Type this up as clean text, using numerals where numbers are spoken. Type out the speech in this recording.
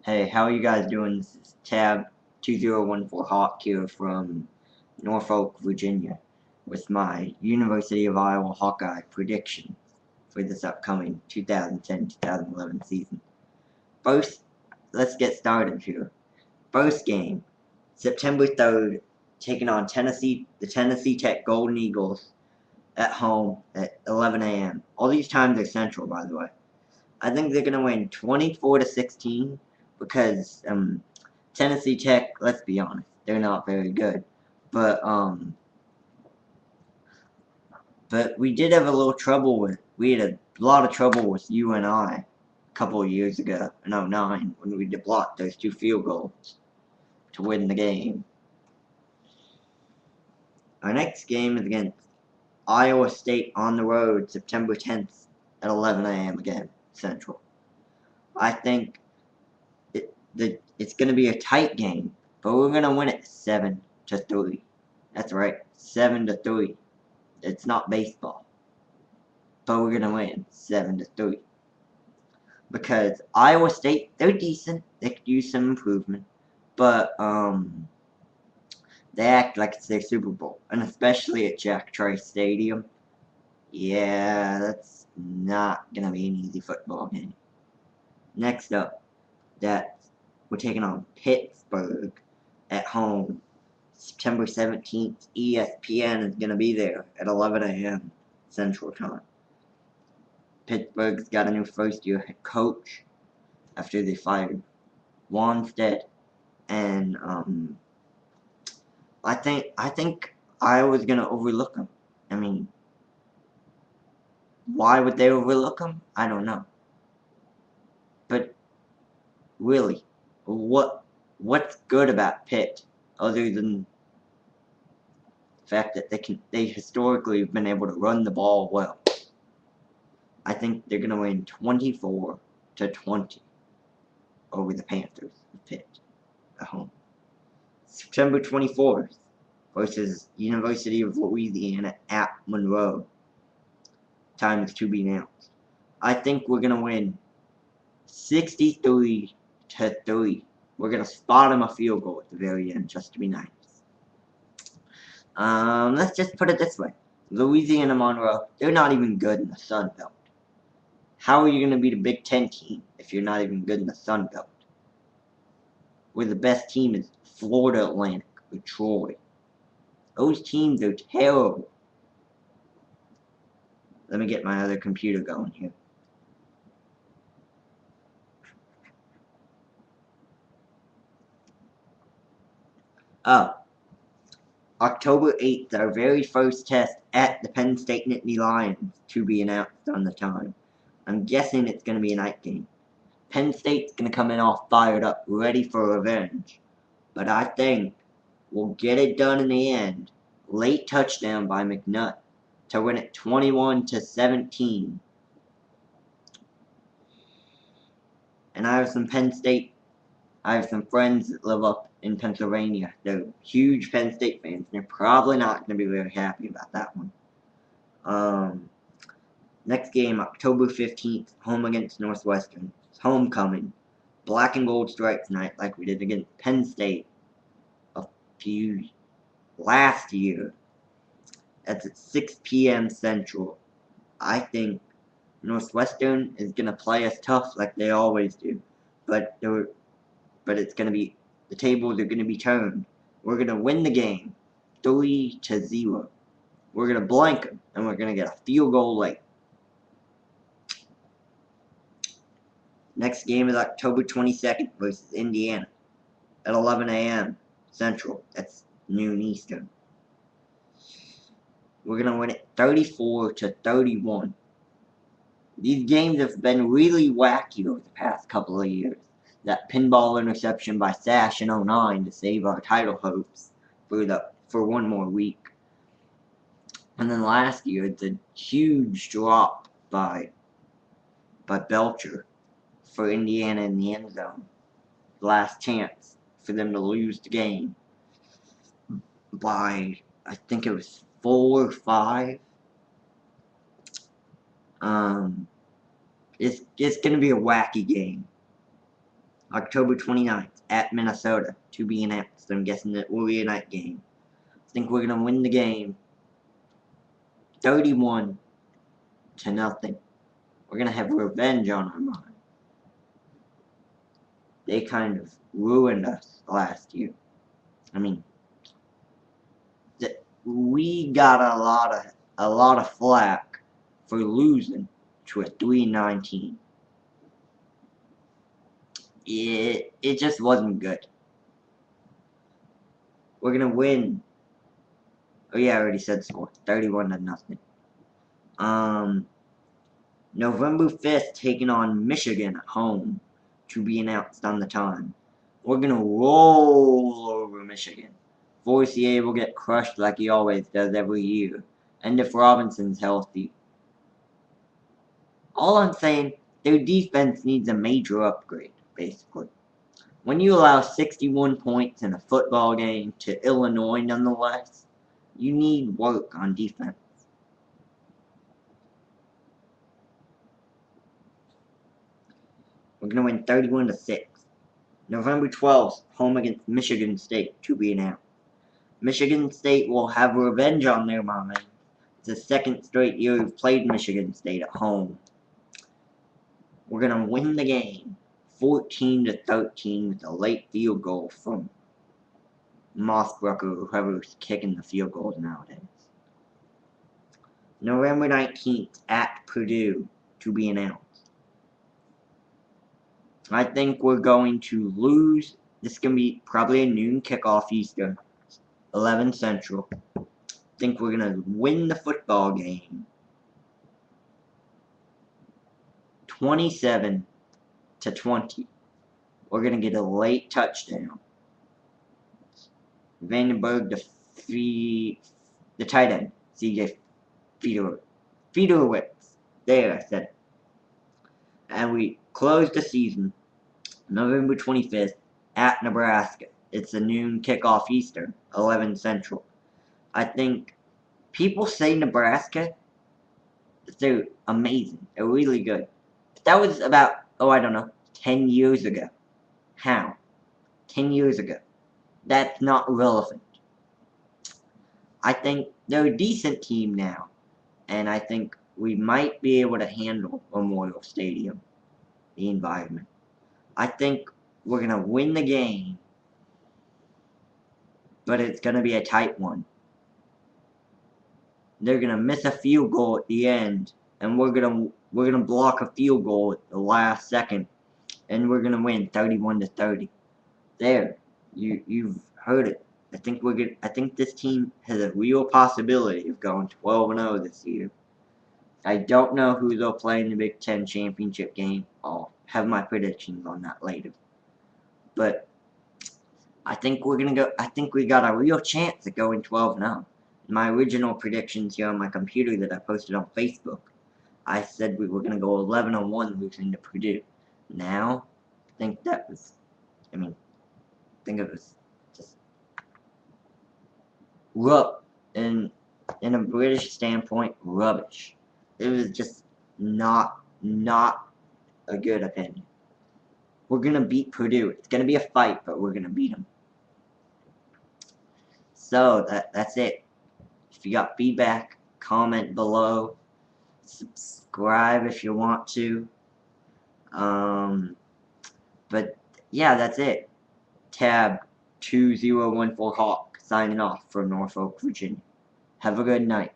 Hey, how are you guys doing? This is Tab 2014 Hawk here from Norfolk, Virginia, with my University of Iowa Hawkeye prediction for this upcoming 2010-2011 season. First, let's get started here. First game, September 3rd, taking on the Tennessee Tech Golden Eagles at home at 11 a.m. All these times are central, by the way. I think they're going to win 24-16 because Tennessee Tech, let's be honest, they're not very good. But we did have a little trouble we had a lot of trouble with UNI a couple of years ago in '09 when we blocked those 2 field goals to win the game. Our next game is against Iowa State on the road, September 10th at 11 a.m. again, Central. I think it's going to be a tight game, but we're going to win it 7-3. That's right, 7-3. It's not baseball, but we're going to win 7-3. Because Iowa State, they're decent. They could use some improvement, but they act like it's their Super Bowl, and especially at Jack Trice Stadium. Yeah, that's not going to be an easy football game. Next up, we're taking on Pittsburgh at home. September 17th, ESPN is going to be there at 11 a.m. Central Time. Pittsburgh's got a new first-year head coach after they fired Wanstead, and I think Iowa's going to overlook them. I mean, why would they overlook them? I don't know. But really, what's good about Pitt other than the fact that they historically have been able to run the ball well? I think they're going to win 24-20 over the Panthers of Pitt at home. September 24th versus University of Louisiana at Monroe. Time is to be announced. I think we're going to win 63-3. We're going to spot them a field goal at the very end just to be nice. Let's just put it this way. Louisiana Monroe, they're not even good in the Sun Belt. How are you going to beat a Big Ten team if you're not even good in the Sun Belt? Where the best team is Florida Atlantic or Troy. Those teams are terrible. Let me get my other computer going here. Oh, October 8th, our very first test at the Penn State Nittany Lions to be announced on the time. I'm guessing it's going to be a night game. Penn State's going to come in all fired up, ready for revenge. But I think we'll get it done in the end. Late touchdown by McNutt to win it 21-17. And I have some friends that live up in Pennsylvania. They're huge Penn State fans. And they're probably not going to be very happy about that one. Next game, October 15th, home against Northwestern. It's homecoming. Black and gold stripes night like we did against Penn State last year. That's at 6 p.m. Central. I think Northwestern is going to play us tough like they always do. But it's going to be, the tables are going to be turned. We're going to win the game 3-0. We're going to blank them, and we're going to get a field goal late. Next game is October 22nd versus Indiana at 11 a.m. Central. That's noon Eastern. We're going to win it 34-31. These games have been really wacky over the past couple of years. That pinball interception by Sash in '09 to save our title hopes for one more week. And then last year, the huge drop by Belcher for Indiana in the end zone. Last chance for them to lose the game by, I think it was 4 or 5. It's going to be a wacky game. October 29th at Minnesota, to be announced. I'm guessing it will be a night game. I think we're going to win the game 31-0. We're going to have revenge on our mind. They kind of ruined us last year. I mean, we got a lot of flack for losing to a 3-9 team. It just wasn't good. We're gonna win. Oh yeah, I already said the score. 31-0. November 5th, taking on Michigan at home, to be announced on the time. We're gonna roll over Michigan. Forcier will get crushed like he always does every year. And if Robinson's healthy. All I'm saying, their defense needs a major upgrade, basically. When you allow 61 points in a football game to Illinois nonetheless, you need work on defense. We're going to win 31-6. November 12th, home against Michigan State, to be announced. Michigan State will have revenge on their mind. It's the second straight year we've played Michigan State at home. We're going to win the game 14-13 with a late field goal from Mossbrucker, whoever's kicking the field goals nowadays. November 19th at Purdue, to be announced. I think we're going to lose. This is going to be probably a noon kickoff Eastern, 11 Central. I think we're going to win the football game 27-20. We're going to get a late touchdown. Vandenberg, the tight end, CJ Fiedorowicz. There, I said it. And we close the season November 25th at Nebraska. It's a noon kickoff Eastern, 11 Central. I think people say Nebraska, they're amazing. They're really good. But that was about, 10 years ago. How? 10 years ago. That's not relevant. I think they're a decent team now. And I think we might be able to handle Memorial Stadium, the environment. I think we're going to win the game, but it's going to be a tight one. They're going to miss a field goal at the end, and we're going to block a field goal at the last second, and we're going to win 31-30. There, you've heard it. I think this team has a real possibility of going 12-0 this year. I don't know who they'll play in the Big Ten championship game. I'll have my predictions on that later. But I think we're gonna go. I think we got a real chance at going 12-0. My original predictions here on my computer that I posted on Facebook, I said we were gonna go 11-1 losing to Purdue. Now, I think it was just in a British standpoint, rubbish. It was just not a good opinion. We're gonna beat Purdue. It's gonna be a fight, but we're gonna beat them. So that's it. If you got feedback, comment below. Subscribe if you want to. But yeah, that's it. Tab 2014 Hawk signing off from Norfolk, Virginia. Have a good night.